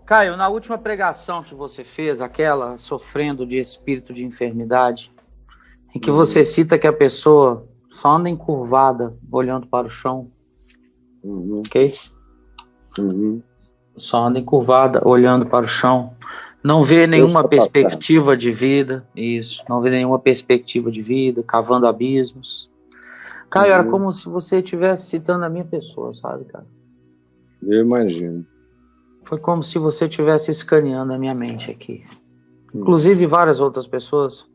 Caio, na última pregação que você fez, aquela sofrendo de espírito de enfermidade, em que você cita que a pessoa só anda encurvada, olhando para o chão, ok? Só anda encurvada, olhando para o chão, não vê nenhuma perspectiva de vida, isso, não vê nenhuma perspectiva de vida, cavando abismos. Caio, era como se você estivesse citando a minha pessoa, sabe, cara? Eu imagino. Foi como se você estivesse escaneando a minha mente aqui. Inclusive, várias outras pessoas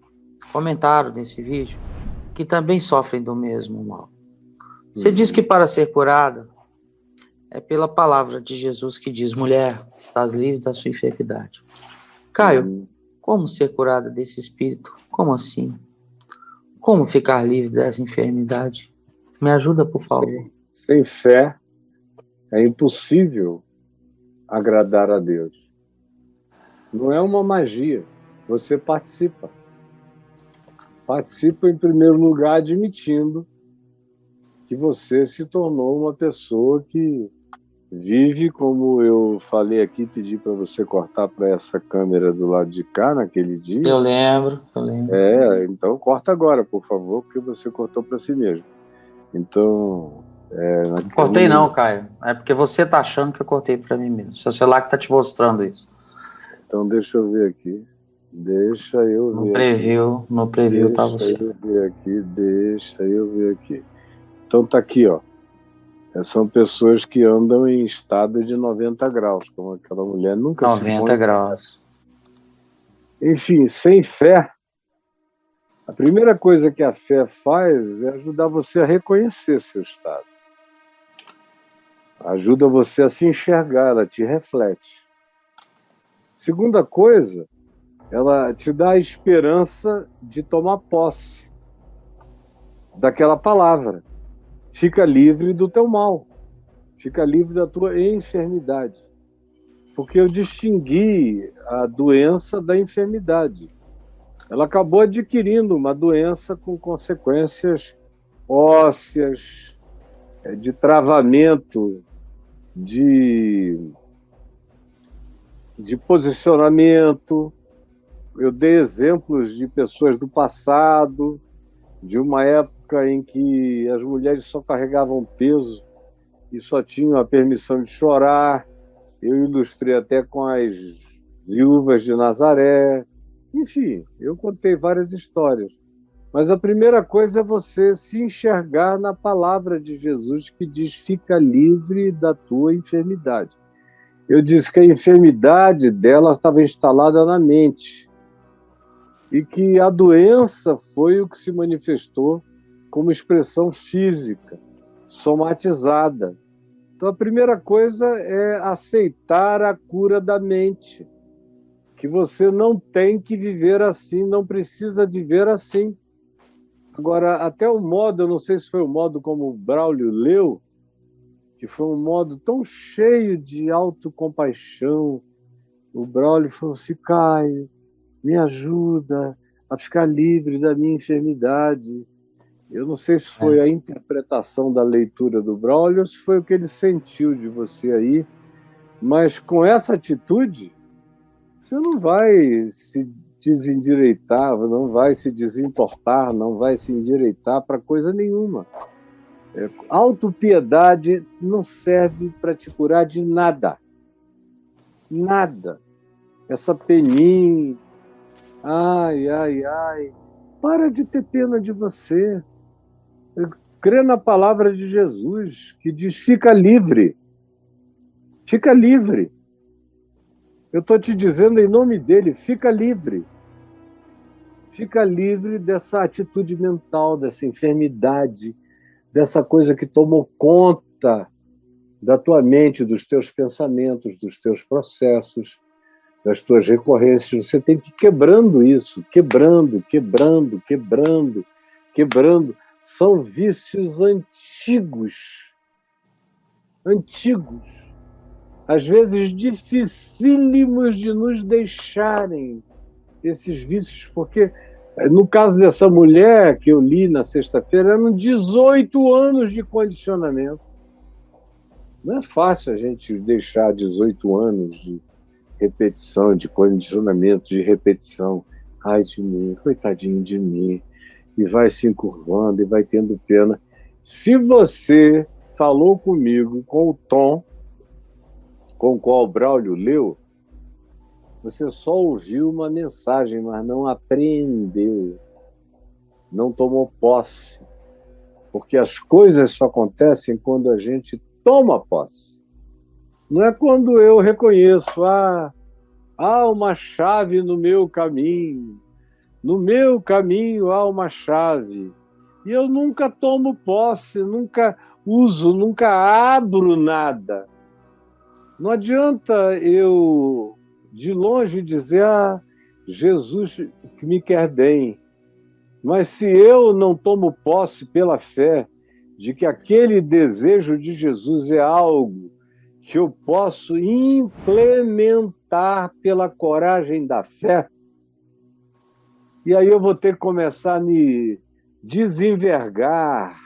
comentaram nesse vídeo que também sofrem do mesmo mal. Você diz que para ser curada é pela palavra de Jesus que diz: mulher, estás livre da sua enfermidade. Caio, como ser curada desse espírito? Como assim? Como ficar livre dessa enfermidade? Me ajuda, por favor. Sem fé é impossível agradar a Deus. Não é uma magia. Você participa. Participa, em primeiro lugar, admitindo que você se tornou uma pessoa que vive, como eu falei aqui, pedi para você cortar para essa câmera do lado de cá naquele dia. Eu lembro. Então corta agora, por favor, porque você cortou para si mesmo. Então... Não cortei não, Caio. É porque você tá achando que eu cortei para mim mesmo. Seu celular que tá te mostrando isso. Então deixa eu ver aqui. Deixa eu ver no preview tá você. Deixa eu ver aqui. Então tá aqui, ó. São pessoas que andam em estado de 90 graus, como aquela mulher nunca 90 graus. Enfim, sem fé, a primeira coisa que a fé faz é ajudar você a reconhecer seu estado. Ajuda você a se enxergar, ela te reflete. Segunda coisa, ela te dá a esperança de tomar posse daquela palavra. Fica livre do teu mal. Fica livre da tua enfermidade. Porque eu distingui a doença da enfermidade. Ela acabou adquirindo uma doença com consequências ósseas, de travamento, de posicionamento. Eu dei exemplos de pessoas do passado, de uma época em que as mulheres só carregavam peso e só tinham a permissão de chorar. Eu ilustrei até com as viúvas de Nazaré. Enfim, eu contei várias histórias. Mas a primeira coisa é você se enxergar na palavra de Jesus que diz: fica livre da tua enfermidade. Eu disse que a enfermidade dela estava instalada na mente e que a doença foi o que se manifestou como expressão física, somatizada. Então a primeira coisa é aceitar a cura da mente, que você não tem que viver assim, não precisa viver assim. Agora, até o modo, eu não sei se foi o modo como o Braulio leu, que foi um modo tão cheio de autocompaixão. O Braulio falou assim: Caio, me ajuda a ficar livre da minha enfermidade. Eu não sei se foi a interpretação da leitura do Braulio ou se foi o que ele sentiu de você aí, mas com essa atitude, você não vai se desendireitar, não vai se desimportar, não vai se endireitar para coisa nenhuma. Autopiedade não serve para te curar de nada. Nada. Essa peninha, ai, para de ter pena de você. Crê na palavra de Jesus, que diz: fica livre. Fica livre. Eu estou te dizendo em nome dele, fica livre. Fica livre dessa atitude mental, dessa enfermidade, dessa coisa que tomou conta da tua mente, dos teus pensamentos, dos teus processos, das tuas recorrências. Você tem que ir quebrando isso, quebrando. São vícios antigos, às vezes dificílimos de nos deixarem esses vícios, porque no caso dessa mulher que eu li na sexta-feira, eram 18 anos de condicionamento. Não é fácil a gente deixar 18 anos repetição, de condicionamento, de repetição. Ai de mim, coitadinho de mim. E vai se encurvando e vai tendo pena. Se você falou comigo com o tom com o qual o Braulio leu, você só ouviu uma mensagem, mas não apreendeu, não tomou posse. Porque as coisas só acontecem quando a gente toma posse. Não é quando eu reconheço, há uma chave no meu caminho. No meu caminho há uma chave. E eu nunca tomo posse, nunca uso, nunca abro nada. Não adianta eu, de longe, dizer, Jesus que me quer bem. Mas se eu não tomo posse pela fé de que aquele desejo de Jesus é algo que eu posso implementar pela coragem da fé, e aí eu vou ter que começar a me desenvergar,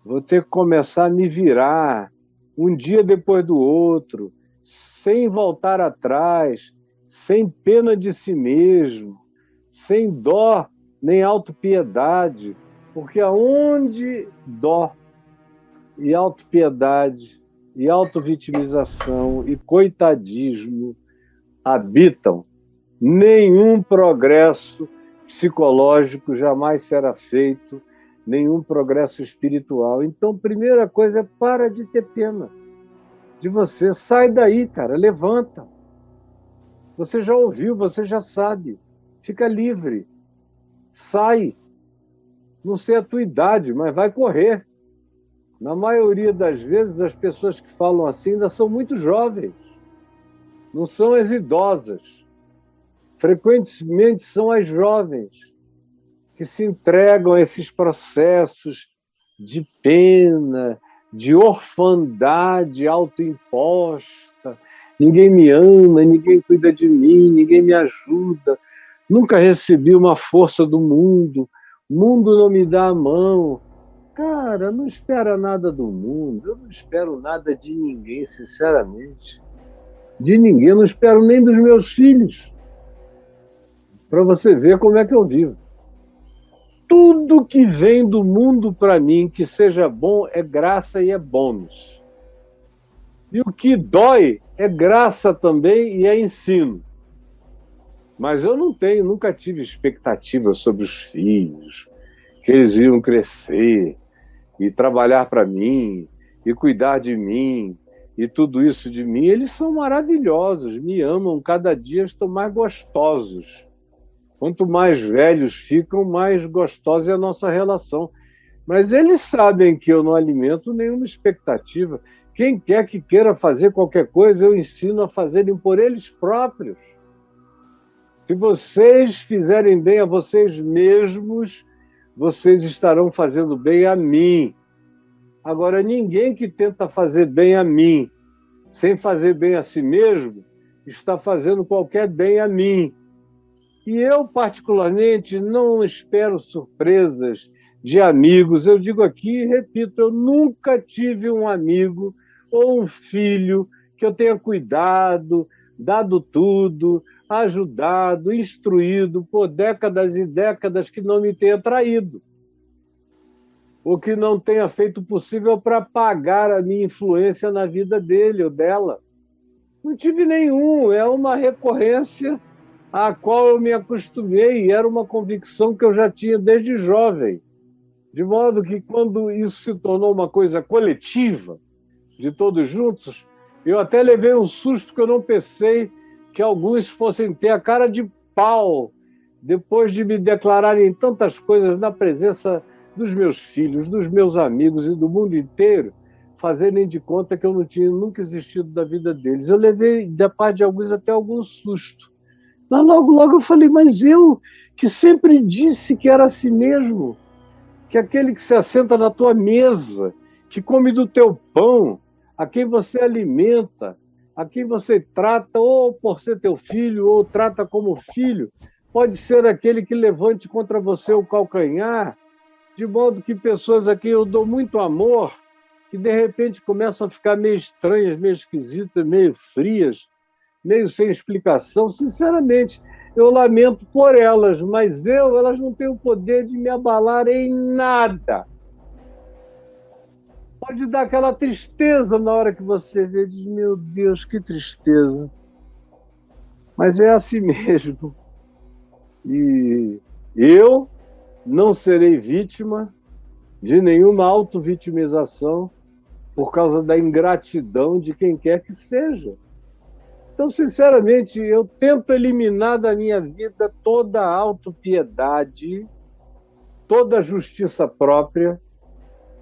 vou ter que começar a me virar um dia depois do outro, sem voltar atrás, sem pena de si mesmo, sem dó nem autopiedade, porque aonde dó e autopiedade e autovitimização e coitadismo habitam, nenhum progresso psicológico jamais será feito, nenhum progresso espiritual. Então, primeira coisa é para de ter pena de você. Sai daí, cara, levanta. Você já ouviu, você já sabe. Fica livre. Sai. Não sei a tua idade, mas vai correr. Na maioria das vezes, as pessoas que falam assim ainda são muito jovens. Não são as idosas. Frequentemente são as jovens que se entregam a esses processos de pena, de orfandade autoimposta. Ninguém me ama, ninguém cuida de mim, ninguém me ajuda. Nunca recebi uma força do mundo. O mundo não me dá a mão. Cara, não espera nada do mundo. Eu não espero nada de ninguém, sinceramente. De ninguém. Eu não espero nem dos meus filhos. Para você ver como é que eu vivo. Tudo que vem do mundo para mim, que seja bom, é graça e é bônus. E o que dói é graça também e é ensino. Mas eu nunca tive expectativa sobre os filhos, que eles iam crescer e trabalhar para mim e cuidar de mim e tudo isso de mim. Eles são maravilhosos, me amam, cada dia estão mais gostosos. Quanto mais velhos ficam, mais gostosa é a nossa relação. Mas eles sabem que eu não alimento nenhuma expectativa. Quem quer que queira fazer qualquer coisa, eu ensino a fazerem por eles próprios. Se vocês fizerem bem a vocês mesmos, vocês estarão fazendo bem a mim. Agora, ninguém que tenta fazer bem a mim, sem fazer bem a si mesmo, está fazendo qualquer bem a mim. E eu, particularmente, não espero surpresas de amigos. Eu digo aqui e repito, eu nunca tive um amigo ou um filho que eu tenha cuidado, dado tudo, ajudado, instruído por décadas e décadas que não me tenha traído. Ou que não tenha feito o possível para pagar a minha influência na vida dele ou dela. Não tive nenhum, é uma recorrência à qual eu me acostumei, e era uma convicção que eu já tinha desde jovem. De modo que, quando isso se tornou uma coisa coletiva, de todos juntos, eu até levei um susto que eu não pensei que alguns fossem ter a cara de pau, depois de me declararem tantas coisas na presença dos meus filhos, dos meus amigos e do mundo inteiro, fazerem de conta que eu não tinha nunca existido da vida deles. Eu levei, da parte de alguns, até algum susto. Mas logo eu falei, mas eu, que sempre disse que era assim mesmo, que aquele que se assenta na tua mesa, que come do teu pão, a quem você alimenta, a quem você trata, ou por ser teu filho, ou trata como filho, pode ser aquele que levante contra você o calcanhar, de modo que pessoas a quem eu dou muito amor, que de repente começam a ficar meio estranhas, meio esquisitas, meio frias, meio sem explicação. Sinceramente, eu lamento por elas, mas elas não têm o poder de me abalar em nada. Pode dar aquela tristeza na hora que você vê, diz, meu Deus, que tristeza. Mas é assim mesmo. E eu não serei vítima de nenhuma auto-vitimização por causa da ingratidão de quem quer que seja. Então, sinceramente, eu tento eliminar da minha vida toda a autopiedade, toda a justiça própria,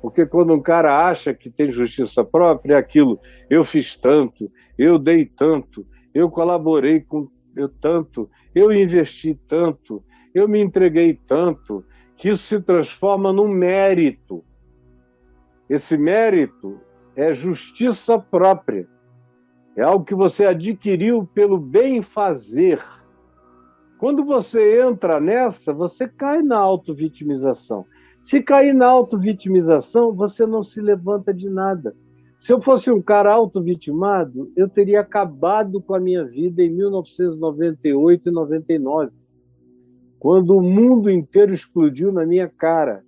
porque quando um cara acha que tem justiça própria, é aquilo, eu fiz tanto, eu dei tanto, eu colaborei com tanto, eu investi tanto, eu me entreguei tanto, que isso se transforma num mérito. Esse mérito é justiça própria. É algo que você adquiriu pelo bem fazer. Quando você entra nessa, você cai na autovitimização. Se cair na autovitimização, você não se levanta de nada. Se eu fosse um cara autovitimado, eu teria acabado com a minha vida em 1998 e 99, quando o mundo inteiro explodiu na minha cara.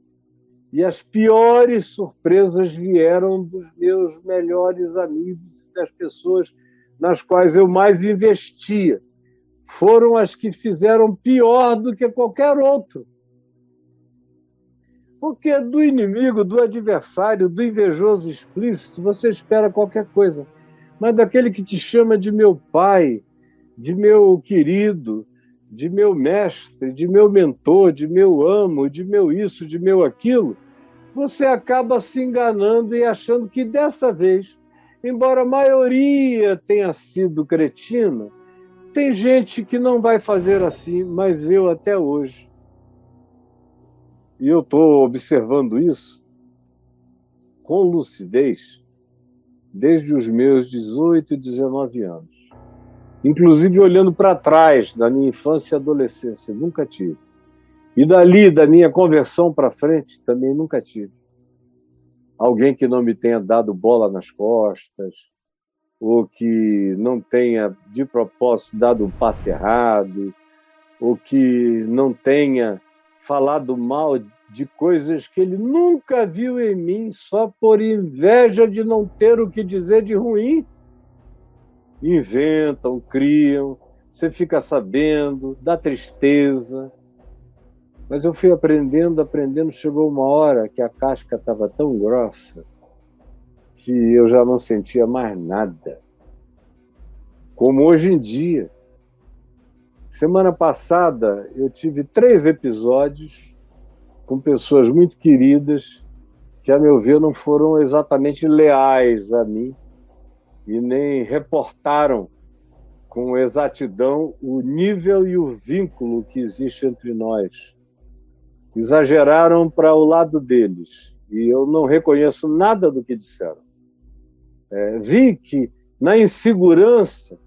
E as piores surpresas vieram dos meus melhores amigos, das pessoas nas quais eu mais investia. Foram as que fizeram pior do que qualquer outro. Porque do inimigo, do adversário, do invejoso explícito, você espera qualquer coisa. Mas daquele que te chama de meu pai, de meu querido, de meu mestre, de meu mentor, de meu amo, de meu isso, de meu aquilo, você acaba se enganando e achando que dessa vez, embora a maioria tenha sido cretina, tem gente que não vai fazer assim, mas eu até hoje. E eu estou observando isso com lucidez desde os meus 18, 19 anos. Inclusive olhando para trás da minha infância e adolescência, nunca tive. E dali, da minha conversão para frente, também nunca tive. Alguém que não me tenha dado bola nas costas, ou que não tenha, de propósito, dado um passe errado, ou que não tenha falado mal de coisas que ele nunca viu em mim, só por inveja de não ter o que dizer de ruim. Inventam, criam, você fica sabendo, dá tristeza. Mas eu fui aprendendo, chegou uma hora que a casca estava tão grossa que eu já não sentia mais nada. Como hoje em dia. Semana passada eu tive 3 episódios com pessoas muito queridas que, a meu ver, não foram exatamente leais a mim e nem reportaram com exatidão o nível e o vínculo que existe entre nós. Exageraram para o lado deles e eu não reconheço nada do que disseram. Vi que, na insegurança,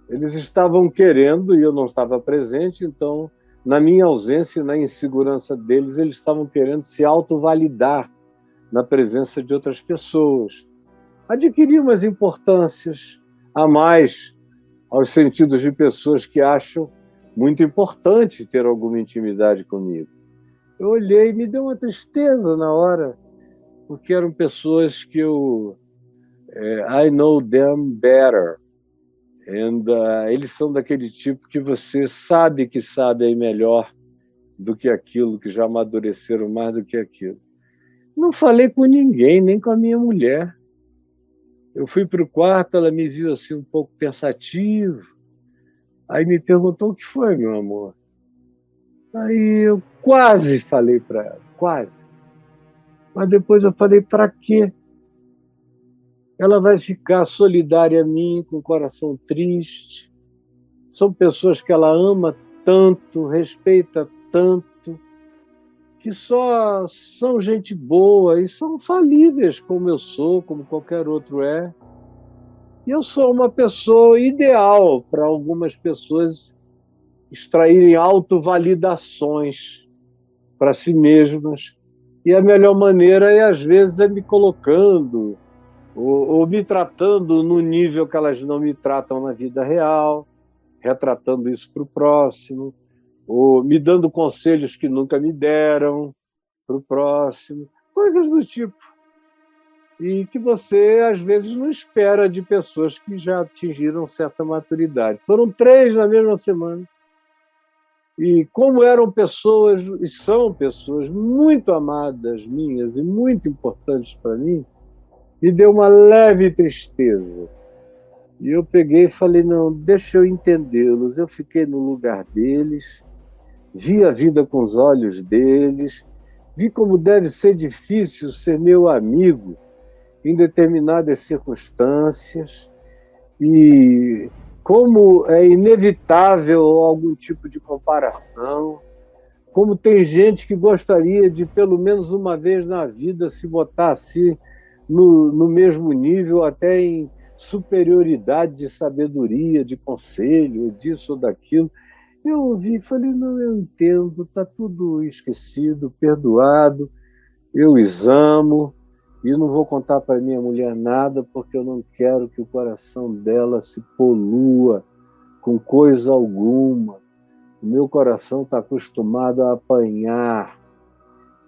eles estavam querendo, e eu não estava presente, então, na minha ausência e na insegurança deles, eles estavam querendo se autovalidar na presença de outras pessoas. Adquirir umas importâncias a mais aos sentidos de pessoas que acham muito importante ter alguma intimidade comigo. Eu olhei e me deu uma tristeza na hora, porque eram pessoas que I know them better. Eles são daquele tipo que você sabe que sabem melhor do que aquilo, que já amadureceram mais do que aquilo. Não falei com ninguém, nem com a minha mulher. Eu fui para o quarto, ela me viu assim um pouco pensativo. Aí me perguntou: o que foi, meu amor? Aí eu quase falei para ela, quase. Mas depois eu falei: para quê? Ela vai ficar solidária a mim, com o coração triste. São pessoas que ela ama tanto, respeita tanto, que só são gente boa e são falíveis, como eu sou, como qualquer outro é. E eu sou uma pessoa ideal para algumas pessoas extraírem autovalidações para si mesmas. E a melhor maneira é, às vezes, me colocando ou me tratando no nível que elas não me tratam na vida real, retratando isso para o próximo, ou me dando conselhos que nunca me deram para o próximo, coisas do tipo. E que você, às vezes, não espera de pessoas que já atingiram certa maturidade. Foram 3 na mesma semana. E como eram pessoas, e são pessoas muito amadas minhas e muito importantes para mim, me deu uma leve tristeza. E eu peguei e falei, não, deixa eu entendê-los. Eu fiquei no lugar deles, vi a vida com os olhos deles, vi como deve ser difícil ser meu amigo em determinadas circunstâncias e como é inevitável algum tipo de comparação, como tem gente que gostaria de, pelo menos uma vez na vida, se botar assim no mesmo nível, até em superioridade de sabedoria, de conselho, disso ou daquilo. Eu ouvi e falei, não, eu entendo, está tudo esquecido, perdoado, eu os amo, e não vou contar para minha mulher nada, porque eu não quero que o coração dela se polua com coisa alguma. O meu coração está acostumado a apanhar.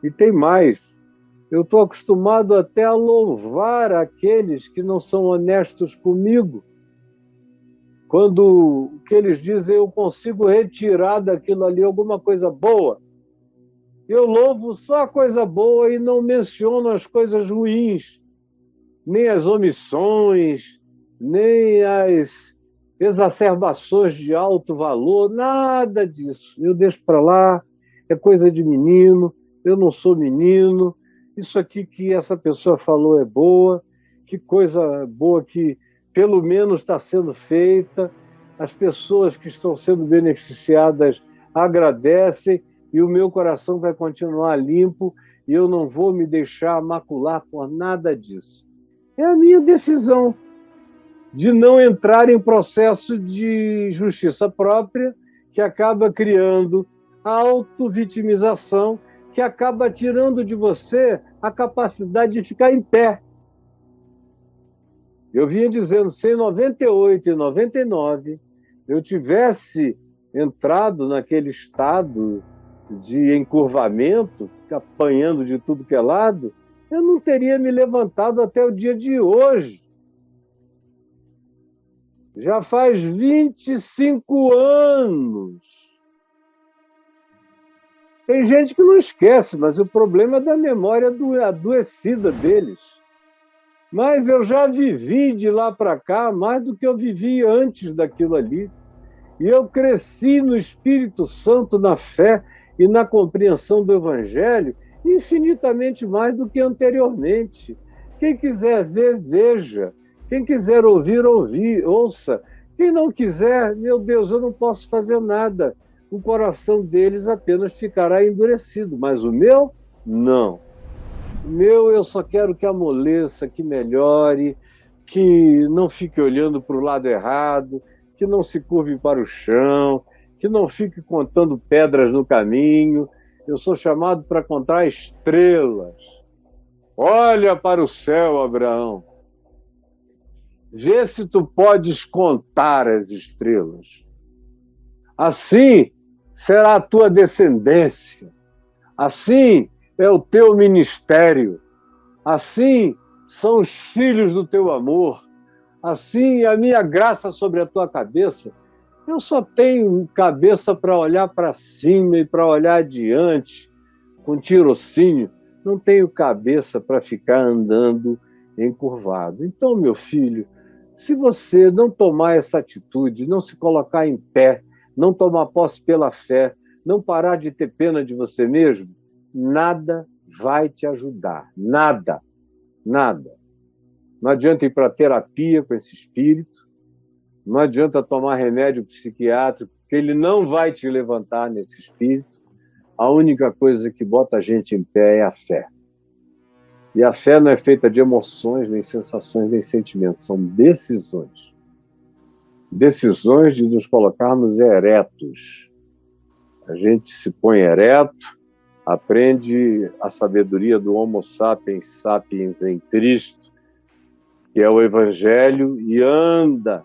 E tem mais, eu estou acostumado até a louvar aqueles que não são honestos comigo. Quando o que eles dizem eu consigo retirar daquilo ali alguma coisa boa, eu louvo só a coisa boa e não menciono as coisas ruins, nem as omissões, nem as exacerbações de alto valor, nada disso. Eu deixo para lá, é coisa de menino, eu não sou menino, isso aqui que essa pessoa falou é boa, que coisa boa que pelo menos está sendo feita, as pessoas que estão sendo beneficiadas agradecem e o meu coração vai continuar limpo e eu não vou me deixar macular por nada disso. É a minha decisão de não entrar em processo de justiça própria, que acaba criando auto-vitimização, que acaba tirando de você a capacidade de ficar em pé. Eu vinha dizendo, se em 98 e 99 eu tivesse entrado naquele estado de encurvamento, apanhando de tudo que é lado, eu não teria me levantado até o dia de hoje. Já faz 25 anos. Tem gente que não esquece, mas o problema é da memória adoecida deles. Mas eu já vivi de lá para cá mais do que eu vivi antes daquilo ali. E eu cresci no Espírito Santo, na fé e na compreensão do Evangelho infinitamente mais do que anteriormente. Quem quiser ver, veja. Quem quiser ouvir, ouça. Quem não quiser, meu Deus, eu não posso fazer nada. O coração deles apenas ficará endurecido, mas o meu, não. O meu, eu só quero que amoleça, que melhore, que não fique olhando para o lado errado, que não se curve para o chão, que não fique contando pedras no caminho. Eu sou chamado para contar estrelas. Olha para o céu, Abraão. Vê se tu podes contar as estrelas. Assim será a tua descendência. Assim é o teu ministério. Assim são os filhos do teu amor. Assim é a minha graça sobre a tua cabeça. Eu só tenho cabeça para olhar para cima e para olhar adiante, com tirocínio. Não tenho cabeça para ficar andando encurvado. Então, meu filho, se você não tomar essa atitude, não se colocar em pé, não tomar posse pela fé, não parar de ter pena de você mesmo, nada vai te ajudar. Nada. Nada. Não adianta ir para terapia com esse espírito, não adianta tomar remédio psiquiátrico, porque ele não vai te levantar nesse espírito. A única coisa que bota a gente em pé é a fé. E a fé não é feita de emoções, nem sensações, nem sentimentos, são decisões. Decisões de nos colocarmos eretos. A gente se põe ereto, aprende a sabedoria do Homo sapiens sapiens em Cristo, que é o Evangelho, e anda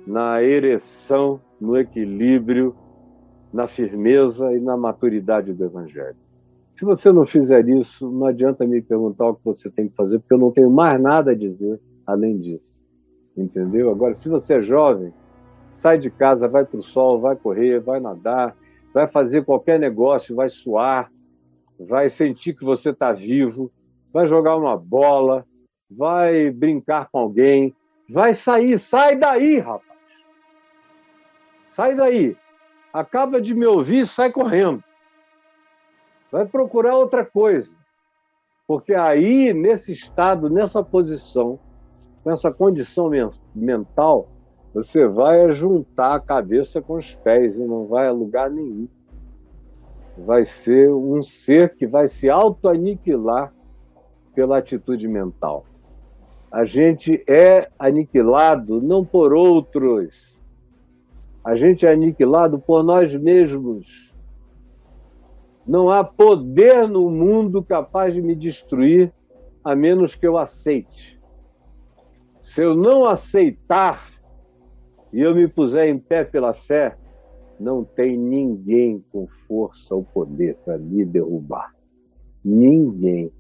na ereção, no equilíbrio, na firmeza e na maturidade do Evangelho. Se você não fizer isso, não adianta me perguntar o que você tem que fazer, porque eu não tenho mais nada a dizer além disso. Entendeu? Agora, se você é jovem, sai de casa, vai para o sol, vai correr, vai nadar, vai fazer qualquer negócio, vai suar, vai sentir que você está vivo, vai jogar uma bola, vai brincar com alguém, vai sair, sai daí, rapaz. Sai daí. Acaba de me ouvir, sai correndo. Vai procurar outra coisa. Porque aí, nesse estado, nessa posição, com essa condição mental, você vai juntar a cabeça com os pés e não vai a lugar nenhum. Vai ser um ser que vai se auto-aniquilar pela atitude mental. A gente é aniquilado não por outros. A gente é aniquilado por nós mesmos. Não há poder no mundo capaz de me destruir, a menos que eu aceite. Se eu não aceitar e eu me puser em pé pela fé, não tem ninguém com força ou poder para me derrubar. Ninguém.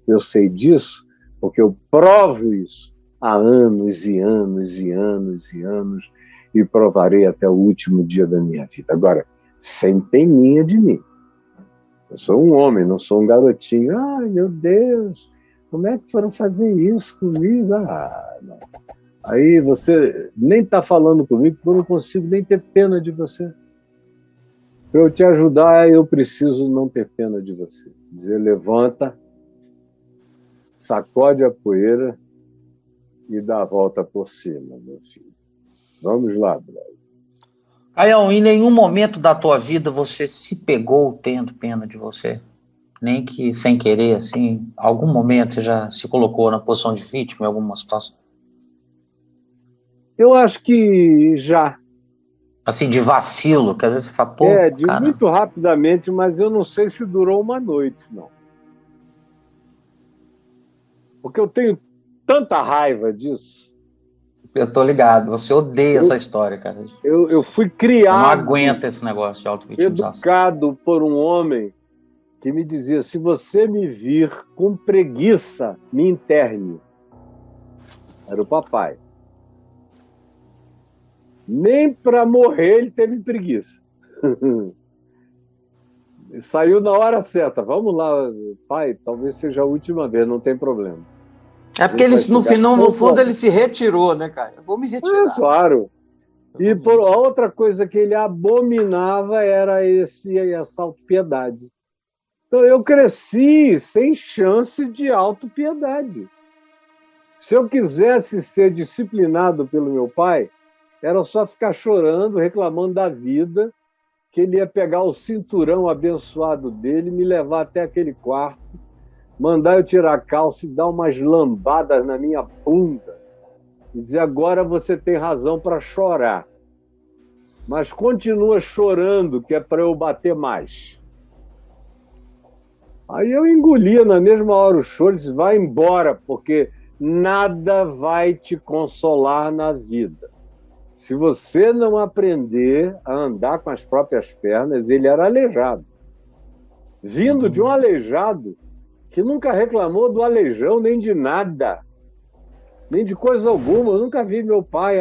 Eu sei disso porque eu provo isso há anos e anos e anos e anos e provarei até o último dia da minha vida. Agora, sem peninha de mim. Eu sou um homem, não sou um garotinho. Ai, meu Deus, como é que foram fazer isso comigo? Ah, não. Aí você nem está falando comigo, porque eu não consigo nem ter pena de você. Para eu te ajudar, eu preciso não ter pena de você. Dizer, levanta, sacode a poeira e dá a volta por cima, meu filho. Vamos lá, brother. Caião, em nenhum momento da tua vida você se pegou tendo pena de você? Nem que sem querer, assim, algum momento você já se colocou na posição de vítima em alguma situação? Eu acho que já. Assim, de vacilo, que às vezes você fala, pô, cara... muito rapidamente, mas eu não sei se durou uma noite, não. Porque eu tenho tanta raiva disso. Eu tô ligado, você odeia essa história, cara. Eu fui criado... Eu não aguento esse negócio de auto-vitimização. Educado por um homem que me dizia, se você me vir com preguiça, me interne. Era o papai. Nem para morrer ele teve preguiça. Saiu na hora certa. Vamos lá, pai, talvez seja a última vez, não tem problema. É porque ele, no fundo ele se retirou, né, cara? Eu vou me retirar. É, claro. E por outra coisa que ele abominava era essa autopiedade. Então eu cresci sem chance de autopiedade. Se eu quisesse ser disciplinado pelo meu pai, era só ficar chorando, reclamando da vida, que ele ia pegar o cinturão abençoado dele, me levar até aquele quarto, mandar eu tirar a calça e dar umas lambadas na minha bunda e dizer, agora você tem razão para chorar, mas continua chorando, que é para eu bater mais. Aí eu engolia na mesma hora o choro e disse, vai embora, porque nada vai te consolar na vida. Se você não aprender a andar com as próprias pernas, ele era aleijado. Vindo de um aleijado que nunca reclamou do aleijão, nem de nada, nem de coisa alguma. Eu nunca vi meu pai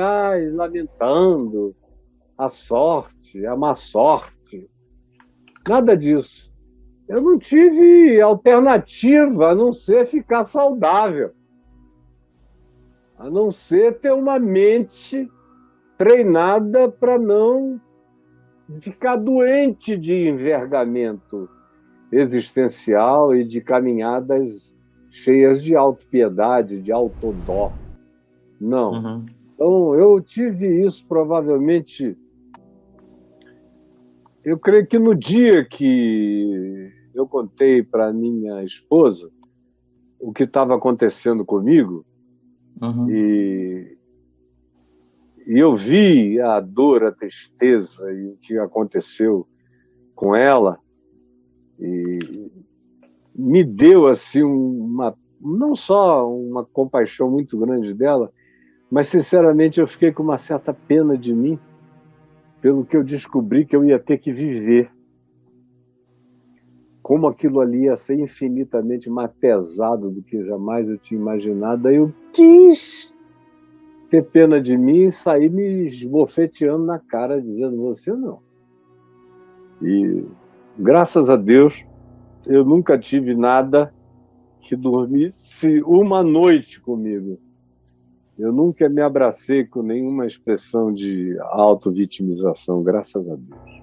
lamentando a sorte, a má sorte. Nada disso. Eu não tive alternativa a não ser ficar saudável, a não ser ter uma mente treinada para não ficar doente de envergamento existencial e de caminhadas cheias de autopiedade, de autodó. Não. Uhum. Então, eu tive isso provavelmente... Eu creio que no dia que eu contei para minha esposa o que estava acontecendo comigo, Uhum. e eu vi a dor, a tristeza e o que aconteceu com ela, e me deu assim uma não só uma compaixão muito grande dela, mas, sinceramente, eu fiquei com uma certa pena de mim, pelo que eu descobri que eu ia ter que viver. Como aquilo ali ia ser infinitamente mais pesado do que jamais eu tinha imaginado. Aí eu quis ter pena de mim e sair me esbofeteando na cara, dizendo: você não. E, graças a Deus, eu nunca tive nada que dormisse uma noite comigo. Eu nunca me abracei com nenhuma expressão de auto-vitimização, graças a Deus.